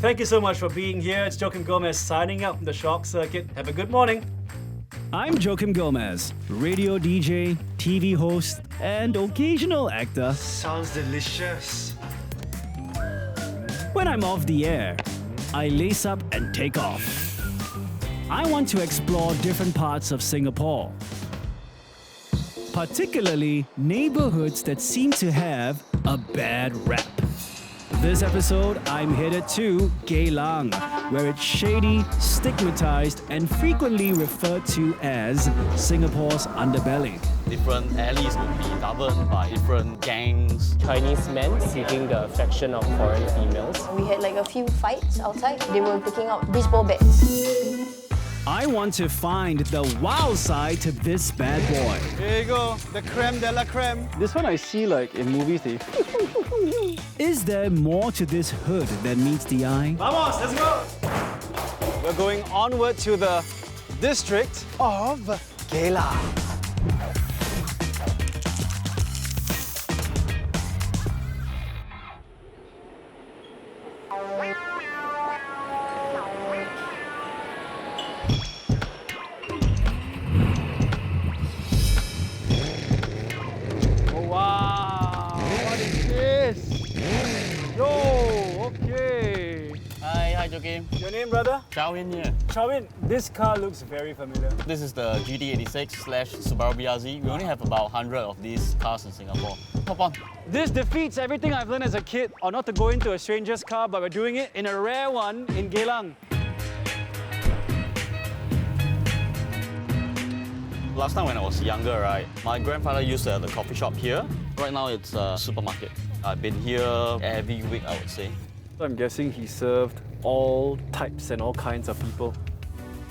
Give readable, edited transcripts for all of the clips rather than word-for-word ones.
Thank you so much for being here. It's Joakim Gomez signing out from the Shock Circuit. Have a good morning. I'm Joakim Gomez, radio DJ, TV host, and occasional actor. Sounds delicious. When I'm off the air, I lace up and take off. I want to explore different parts of Singapore, particularly neighbourhoods that seem to have a bad rap. This episode, I'm headed to Geylang, where it's shady, stigmatized, and frequently referred to as Singapore's underbelly. Different alleys would be governed by different gangs. Chinese men seeking the affection of foreign females. We had like a few fights outside. They were picking up baseball bats. I want to find the wild side to this bad boy. Here you go, the creme de la creme. This one I see like in movies. Is there more to this hood than meets the eye? Vamos, let's go! We're going onward to the district of Geylang. Hi Joakim. Your name, brother? Chawin here. Chawin, this car looks very familiar. This is the GT86/Subaru BRZ. We only have about 100 of these cars in Singapore. Hop on. This defeats everything I've learned as a kid on not to go into a stranger's car, but we're doing it in a rare one in Geylang. Last time when I was younger, right, my grandfather used to have a coffee shop here. Right now it's a supermarket. I've been here every week, I would say. I'm guessing he served all types and all kinds of people.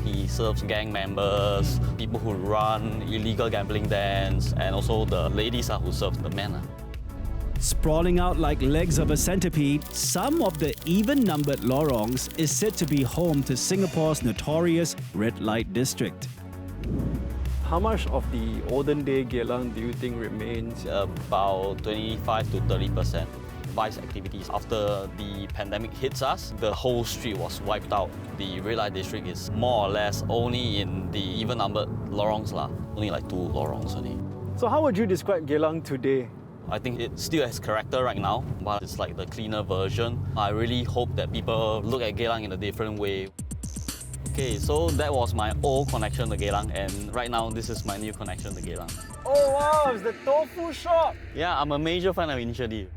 He serves gang members, people who run illegal gambling dens, and also the ladies who serve the men. Sprawling out like legs of a centipede, some of the even-numbered lorongs is said to be home to Singapore's notorious red light district. How much of the olden day Geylang do you think remains? About 25 to 30%. Vice activities. After the pandemic hits us, the whole street was wiped out. The red light district is more or less only in the even-numbered lorongs, only like 2 lorongs only. So how would you describe Geylang today? I think it still has character right now, but it's like the cleaner version. I really hope that people look at Geylang in a different way. Okay, so that was my old connection to Geylang, and right now this is my new connection to Geylang. Oh wow, it's the tofu shop! Yeah, I'm a major fan of Initial D.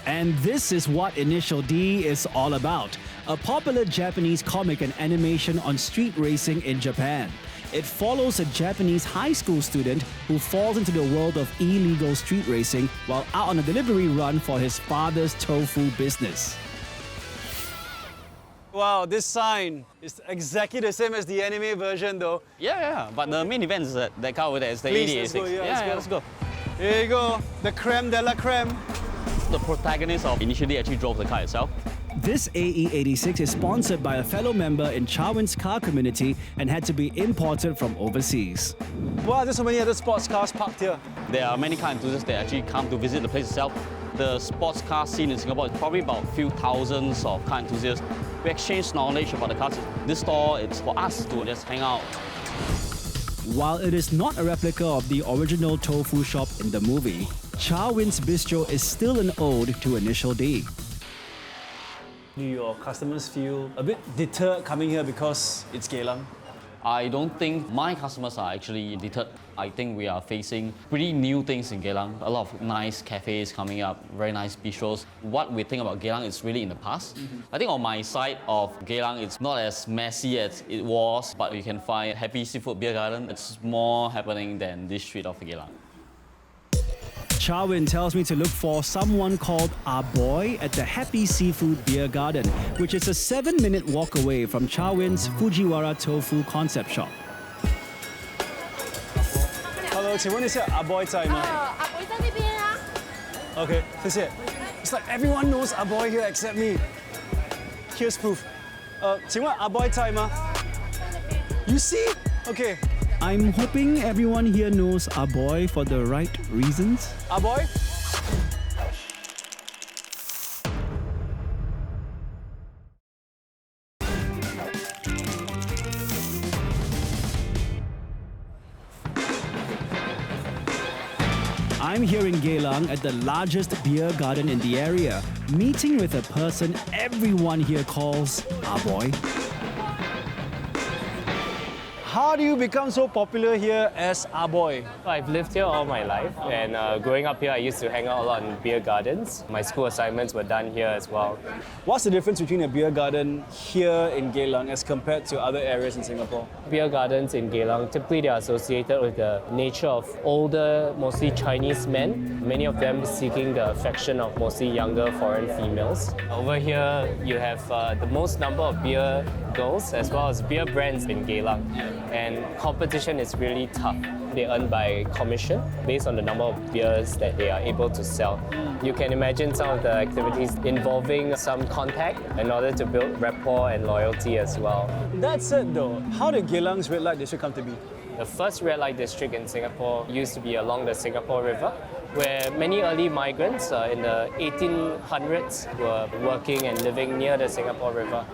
And this is what Initial D is all about, a popular Japanese comic and animation on street racing in Japan. It follows a Japanese high school student who falls into the world of illegal street racing while out on a delivery run for his father's tofu business. Wow, this sign is exactly the same as the anime version though. Yeah, but the main event is that car over there. It's the Please, 86. let's go, yeah, Let's go. Here you go, the creme de la creme. The protagonist of Initial D actually drove the car itself. This AE86 is sponsored by a fellow member in Chawin's car community and had to be imported from overseas. Wow, there's so many other sports cars parked here. There are many car enthusiasts that actually come to visit the place itself. The sports car scene in Singapore is probably about a few thousands of car enthusiasts. We exchange knowledge about the cars. This store, it's for us to just hang out. While it is not a replica of the original tofu shop in the movie, Chawin's Bistro is still an ode to Initial D. Do your customers feel a bit deterred coming here because it's Geylang? I don't think my customers are actually deterred. I think we are facing pretty new things in Geylang. A lot of nice cafes coming up, very nice bistros. What we think about Geylang is really in the past. I think on my side of Geylang, it's not as messy as it was, but you can find Happy Seafood Beer Garden. It's more happening than this street of Geylang. Chawin tells me to look for someone called Our Boy at the Happy Seafood Beer Garden, which is a 7-minute walk away from Chawin's Fujiwara Tofu concept shop. Hello, 请问一下 Our Boy 在吗？ 阿伯在那边啊。 Okay, 谢谢。It's like everyone knows Our Boy here except me. Here's proof. 请问 Our Boy 在吗？ You see? Okay. I'm hoping everyone here knows Our Boy for the right reasons. Our Boy? I'm here in Geylang at the largest beer garden in the area, meeting with a person everyone here calls our boy. How do you become so popular here as our boy? I've lived here all my life, and growing up here, I used to hang out a lot in beer gardens. My school assignments were done here as well. What's the difference between a beer garden here in Geylang as compared to other areas in Singapore? Beer gardens in Geylang, typically they are associated with the nature of older, mostly Chinese men, many of them seeking the affection of mostly younger foreign females. Over here, you have the most number of beer girls as well as beer brands in Geylang. And competition is really tough. They earn by commission based on the number of beers that they are able to sell. You can imagine some of the activities involving some contact in order to build rapport and loyalty as well. That said though, how did Geylang's red light district come to be? The first red light district in Singapore used to be along the Singapore River, where many early migrants in the 1800s were working and living near the Singapore River.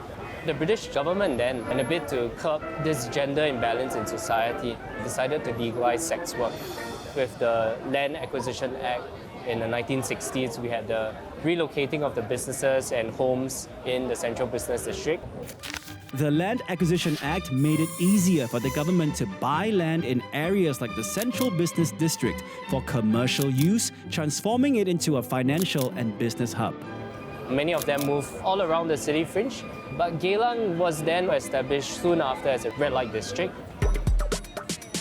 The British government then, in a bid to curb this gender imbalance in society, decided to legalize sex work. With the Land Acquisition Act in the 1960s, we had the relocating of the businesses and homes in the Central Business District. The Land Acquisition Act made it easier for the government to buy land in areas like the Central Business District for commercial use, transforming it into a financial and business hub. Many of them moved all around the city fringe, but Geylang was then established soon after as a red light district.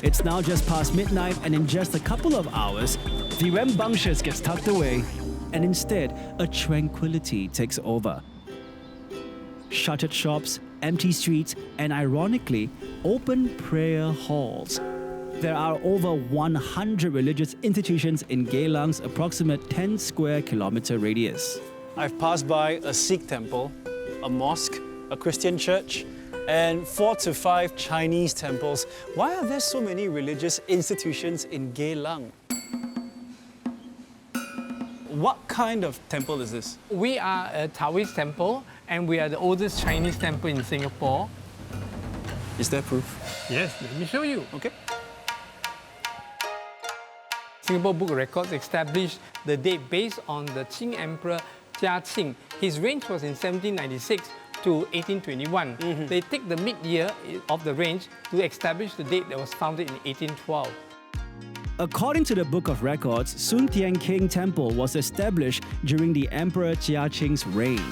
It's now just past midnight, and in just a couple of hours, the rambunctious gets tucked away, and instead, a tranquility takes over. Shuttered shops, empty streets, and ironically, open prayer halls. There are over 100 religious institutions in Geylang's approximate 10 square kilometer radius. I've passed by a Sikh temple, a mosque, a Christian church, and 4 to 5 Chinese temples. Why are there so many religious institutions in Geylang? What kind of temple is this? We are a Taoist temple, and we are the oldest Chinese temple in Singapore. Is there proof? Yes, let me show you. Okay. Singapore Book of Records established the date based on the Qing Emperor Jiaqing. His reign was in 1796 to 1821. They take the mid-year of the reign to establish the date that was founded in 1812. According to the Book of Records, Sun Tian King Temple was established during the Emperor Jiaqing's reign.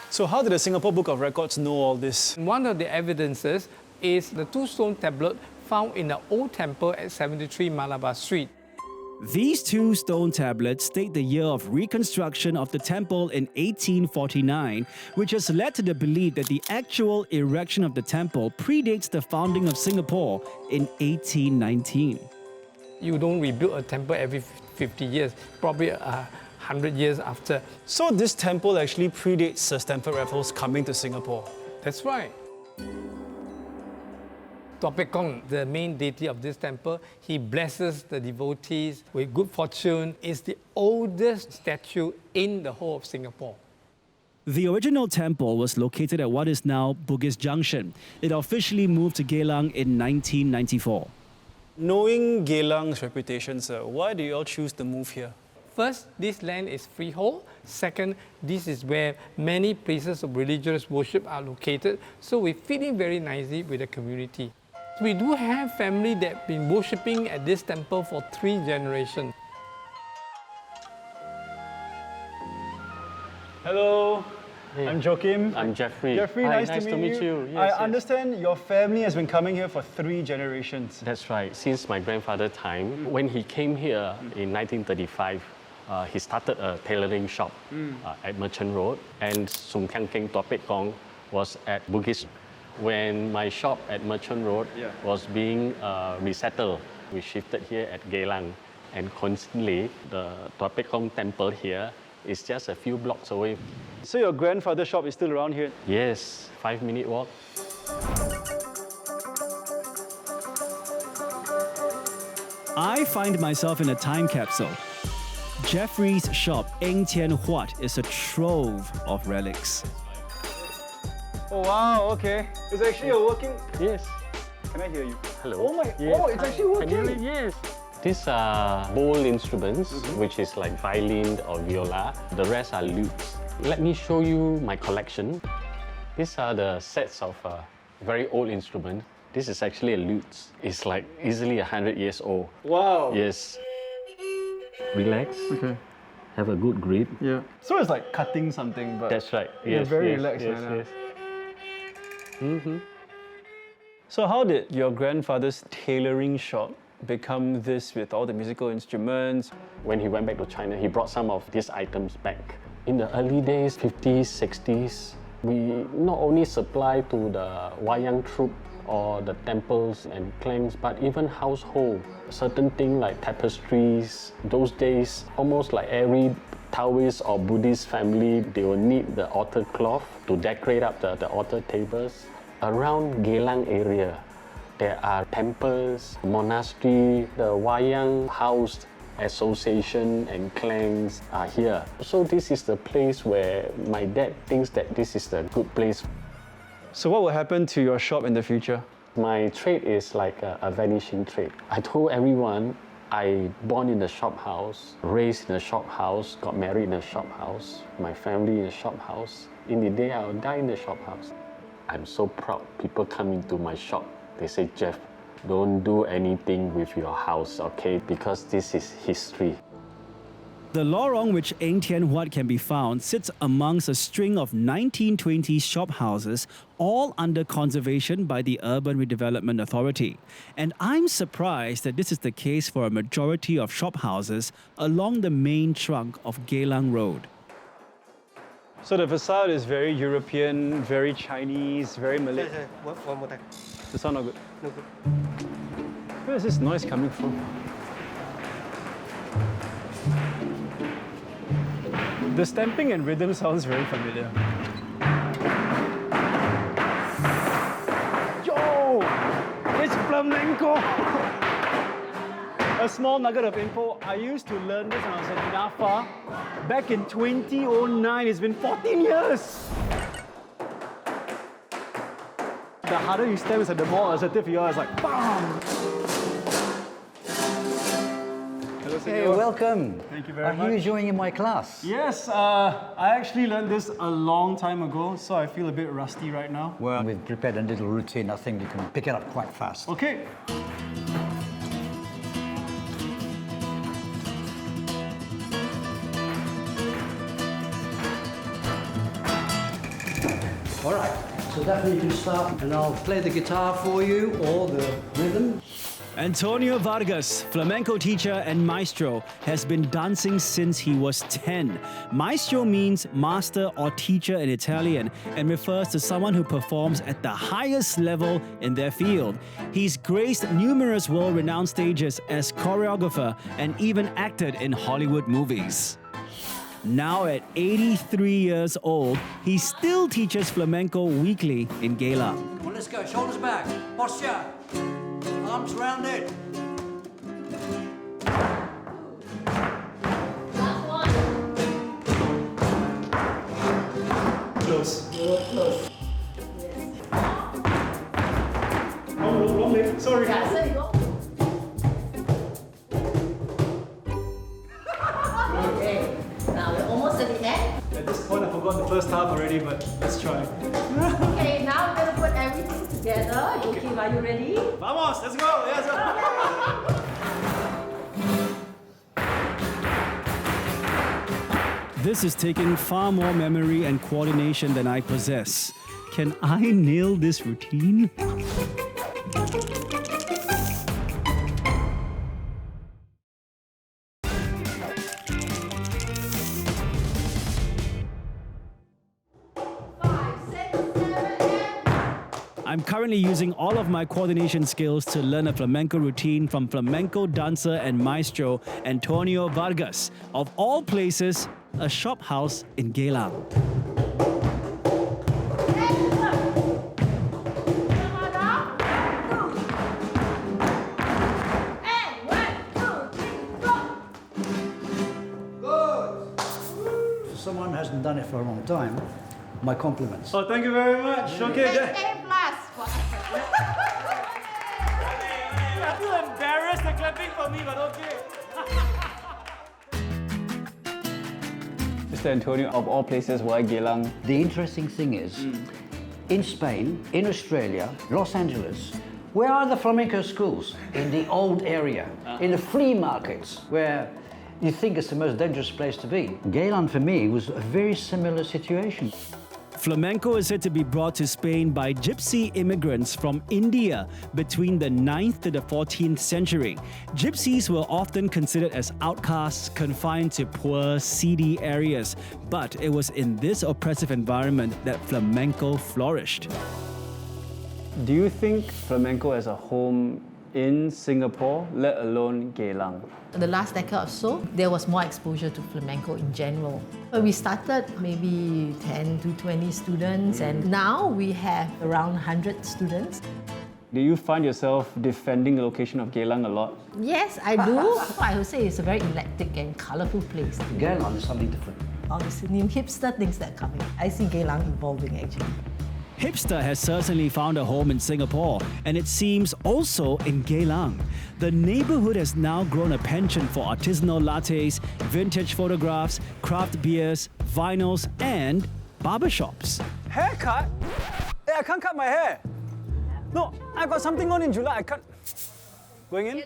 So how did the Singapore Book of Records know all this? One of the evidences is the two stone tablet found in the old temple at 73 Malabar Street. These two stone tablets state the year of reconstruction of the temple in 1849, which has led to the belief that the actual erection of the temple predates the founding of Singapore in 1819. You don't rebuild a temple every 50 years, probably 100 years after. So this temple actually predates Sir Stamford Raffles coming to Singapore. That's right. Topek Kong, the main deity of this temple, he blesses the devotees with good fortune. It's the oldest statue in the whole of Singapore. The original temple was located at what is now Bugis Junction. It officially moved to Geylang in 1994. Knowing Geylang's reputation, sir, why do you all choose to move here? First, this land is freehold. Second, this is where many places of religious worship are located, so we fit in very nicely with the community. We do have family that have been worshipping at this temple for 3 generations. Hello, Hey. I'm Joakim. I'm Jeffrey. Jeffrey, Hi, nice to meet you. I Yes, understand your family has been coming here for 3 generations. That's right. Since my grandfather's time, when he came here in 1935, he started a tailoring shop at Merchant Road, and Sung Tian King Topek Kong was at Bugis. When my shop at Merchant Road was being resettled, we shifted here at Geylang, and constantly the Topek Kong temple here is just a few blocks away. So your grandfather's shop is still around here? Yes, 5-minute walk. I find myself in a time capsule. Jeffrey's shop, Eng Tian Huat, is a trove of relics. Oh wow, okay. It's actually a working... Yes. Can I hear you? Hello. Oh my, Yes. oh, it's actually working. Yes. These are bowl instruments, which is like violin or viola. The rest are lutes. Let me show you my collection. These are the sets of very old instruments. This is actually a lute. It's like easily 100 years old. Wow. Yes. Relax. Okay. Have a good grip. Yeah. So it's like cutting something, but That's right. you're Yes, very yes, relaxed yes, right now. yes. So how did your grandfather's tailoring shop become this with all the musical instruments? When he went back to China, he brought some of these items back. In the early days, 50s, 60s, we not only supply to the wayang troupe or the temples and clans, but even household. Certain things like tapestries. Those days, almost like every Taoist or Buddhist family, they will need the altar cloth to decorate up the altar tables. Around Geylang area, there are temples, monastery, the wayang house association and clans are here. So this is the place where my dad thinks that this is a good place. So what will happen to your shop in the future? My trade is like a vanishing trade. I told everyone I born in the shop house, raised in a shop house, got married in a shop house, my family in a shop house. In the day I'll die in the shop house. I'm so proud. People come into my shop, they say, Jeff, don't do anything with your house, okay? Because this is history. The lorong which Eng Tian Huat can be found sits amongst a string of 1920s shop houses, all under conservation by the Urban Redevelopment Authority. And I'm surprised that this is the case for a majority of shop houses along the main trunk of Geylang Road. So the facade is very European, very Chinese, very Malay. One more time. The sound not good. No good. Where is this noise coming from? The stamping and rhythm sounds very familiar. Yo! It's flamenco! A small nugget of info. I used to learn this when I was at NAFA back in 2009. It's been 14 years! The harder you stamp, the more assertive you are. It's like, BAM! Hello, Hey, senor. welcome. Thank you very much. Are you joining my class? Yes, I actually learned this a long time ago, so I feel a bit rusty right now. Well, we've prepared a little routine. I think you can pick it up quite fast. Okay. All right. So definitely you can start, and I'll play the guitar for you, or the rhythm. Antonio Vargas, flamenco teacher and maestro, has been dancing since he was 10. Maestro means master or teacher in Italian and refers to someone who performs at the highest level in their field. He's graced numerous world-renowned stages as choreographer and even acted in Hollywood movies. Now at 83 years old, he still teaches flamenco weekly in Geylang. Well, let's go. Shoulders back. Posture. Arms rounded. Last one. Close. Close. Wrong leg. Sorry. Yeah, so you go. Okay. Now we're almost at the end. At this point, I forgot the first half already, but let's try. Okay, now we're gonna put everything together. Joakim, are you ready? Vamos, let's go. Yes. This is taking far more memory and coordination than I possess. Can I nail this routine? I'm currently using all of my coordination skills to learn a flamenco routine from flamenco dancer and maestro Antonio Vargas, of all places, a shop house in Geylang. For someone who hasn't done it for a long time, my compliments. Oh, thank you very much. Okay. A plus. I feel embarrassed. They're clapping for for me, but okay. Mr. Antonio, of all places, why Geylang? The interesting thing is, in Spain, in Australia, Los Angeles, where are the flamenco schools? In the old area, in the flea markets, where you think it's the most dangerous place to be. Geylang, for me, was a very similar situation. Flamenco is said to be brought to Spain by gypsy immigrants from India between the 9th to the 14th century. Gypsies were often considered as outcasts, confined to poor, seedy areas. But it was in this oppressive environment that flamenco flourished. Do you think flamenco has a home in Singapore, let alone Geylang? The last decade or so, there was more exposure to flamenco in general. We started maybe 10 to 20 students, and now we have around 100 students. Do you find yourself defending the location of Geylang a lot? Yes, I do. I would say it's a very eclectic and colourful place. Geylang is something different. All these new hipster things that are coming. I see Geylang evolving actually. Hipster has certainly found a home in Singapore, and it seems also in Geylang. The neighbourhood has now grown a penchant for artisanal lattes, vintage photographs, craft beers, vinyls, and barbershops. Haircut? Hey, I can't cut my hair. No, I got something on in July. I can't. Going in?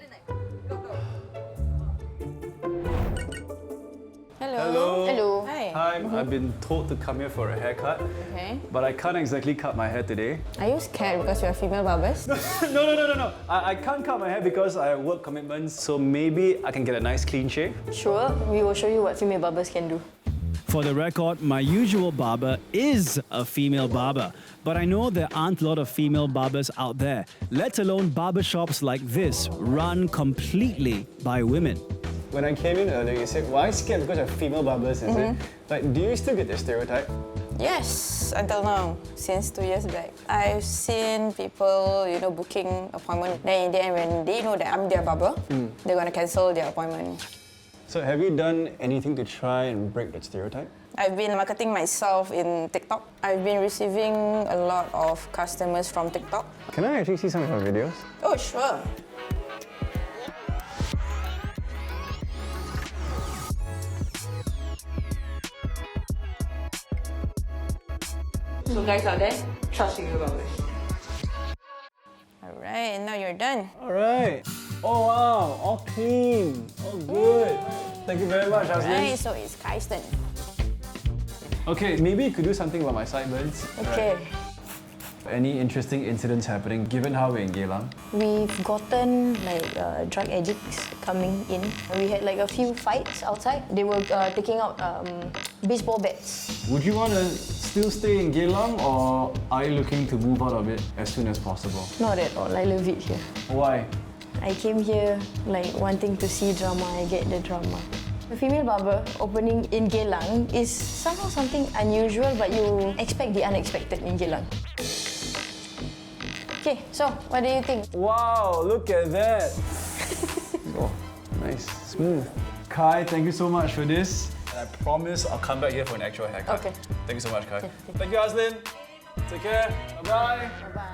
Hello. Hello. Hi. I've been told to come here for a haircut. Okay. But I can't exactly cut my hair today. Are you scared because you're female barbers? No. I can't cut my hair because I have work commitments, so maybe I can get a nice clean shave. Sure, we will show you what female barbers can do. For the record, my usual barber is a female barber, but I know there aren't a lot of female barbers out there, let alone barbershops like this run completely by women. When I came in earlier, you said, why scared because of female barbers, is it? Like, do you still get the stereotype? Yes, until now, since 2 years back. I've seen people, booking appointment. Then in the end, when they know that I'm their barber, they're gonna cancel their appointment. So have you done anything to try and break that stereotype? I've been marketing myself in TikTok. I've been receiving a lot of customers from TikTok. Can I actually see some of your videos? Oh, sure. So guys out there, trust female barbers. Alright, now you're done. Alright. Oh wow, all clean, all good. Thank you very much, Aslin. Right, so it's Kai's turn. Okay, maybe you could do something about my sideburns. Okay. Right. Any interesting incidents happening, given how we're in Geylang? We've gotten drug addicts coming in. We had a few fights outside. They were taking out baseball bats. Would you want to still stay in Geylang, or are you looking to move out of it as soon as possible? Not at all. I love it here. Why? I came here wanting to see drama. I get the drama. A female barber opening in Geylang is somehow something unusual, but you expect the unexpected in Geylang. Okay, so what do you think? Wow, look at that. Oh, nice, smooth. Kai, thank you so much for this. And I promise I'll come back here for an actual haircut. Okay. Thank you so much, Kai. Okay. Thank you, Aslin. Take care. Bye-bye. Bye-bye.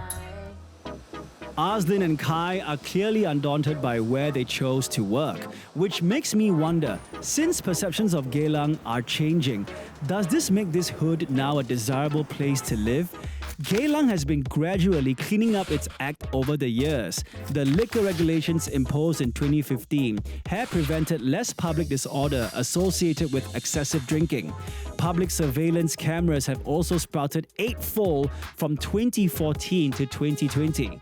Aslin and Kai are clearly undaunted by where they chose to work, which makes me wonder, since perceptions of Geylang are changing, does this make this hood now a desirable place to live? Geylang has been gradually cleaning up its act over the years. The liquor regulations imposed in 2015 have prevented less public disorder associated with excessive drinking. Public surveillance cameras have also sprouted eightfold from 2014 to 2020.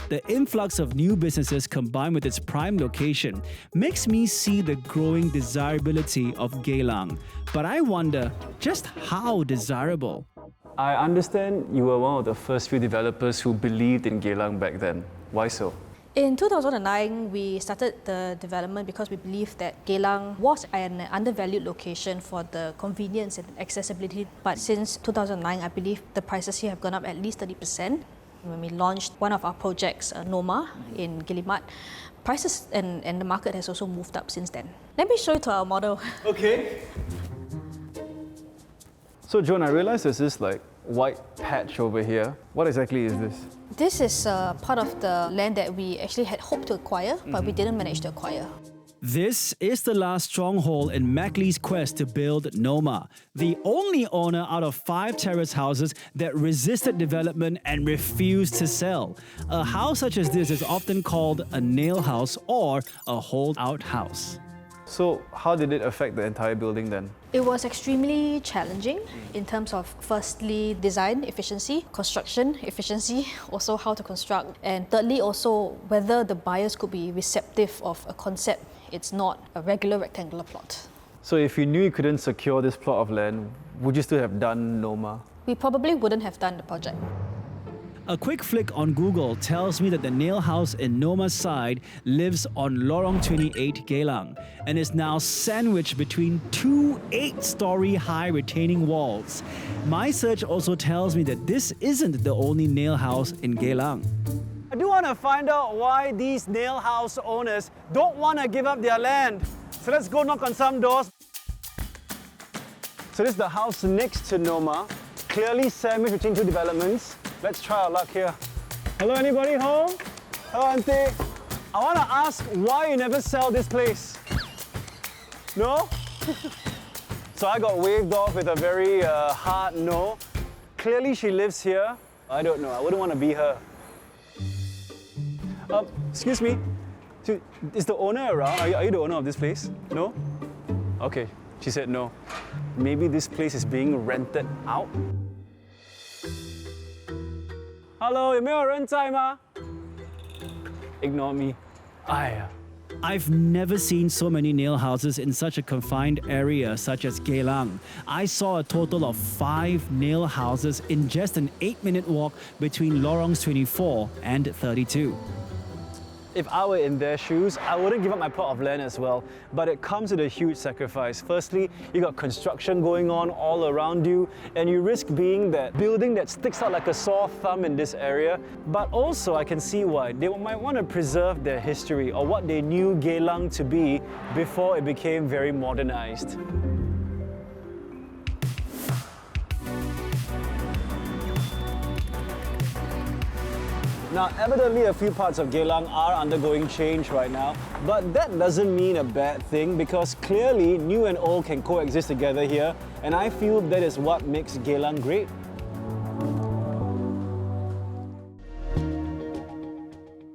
The influx of new businesses combined with its prime location makes me see the growing desirability of Geylang. But I wonder, just how desirable? I understand you were one of the first few developers who believed in Geylang back then. Why so? In 2009, we started the development because we believed that Geylang was an undervalued location for the convenience and accessibility. But since 2009, I believe the prices here have gone up at least 30%. When we launched one of our projects, Noma, in Gilimat, prices and the market has also moved up since then. Let me show you to our model. Okay. So Joan, I realized there's this white patch over here. What exactly is this? This is part of the land that we actually had hoped to acquire, but we didn't manage to acquire. This is the last stronghold in Mackley's quest to build Noma, the only owner out of 5 terrace houses that resisted development and refused to sell. A house such as this is often called a nail house or a holdout house. So how did it affect the entire building then? It was extremely challenging in terms of firstly design efficiency, construction efficiency, also how to construct, and thirdly also whether the buyers could be receptive of a concept. It's not a regular rectangular plot. So if you knew you couldn't secure this plot of land, would you still have done Noma? We probably wouldn't have done the project. A quick flick on Google tells me that the nail house in Noma's side lives on Lorong 28 Geylang and is now sandwiched between 2 8-story high retaining walls. My search also tells me that this isn't the only nail house in Geylang. I do want to find out why these nail house owners don't want to give up their land. So let's go knock on some doors. So this is the house next to Noma, clearly sandwiched between 2 developments. Let's try our luck here. Hello, anybody home? Hello, auntie. I want to ask why you never sell this place. No? So I got waved off with a very hard no. Clearly she lives here. I don't know, I wouldn't want to be her. Excuse me, is the owner around? Are you the owner of this place? No? Okay, she said no. Maybe this place is being rented out? Hello, 有没有人在吗? Ignore me. I've never seen so many nail houses in such a confined area such as Geylang. I saw a total of 5 nail houses in just an 8-minute walk between Lorongs 24 and 32. If I were in their shoes, I wouldn't give up my plot of land as well, but it comes with a huge sacrifice. Firstly, you got construction going on all around you, and you risk being that building that sticks out like a sore thumb in this area. But also, I can see why. They might want to preserve their history or what they knew Geylang to be before it became very modernized. Now, evidently a few parts of Geylang are undergoing change right now, but that doesn't mean a bad thing because clearly new and old can coexist together here, and I feel that is what makes Geylang great.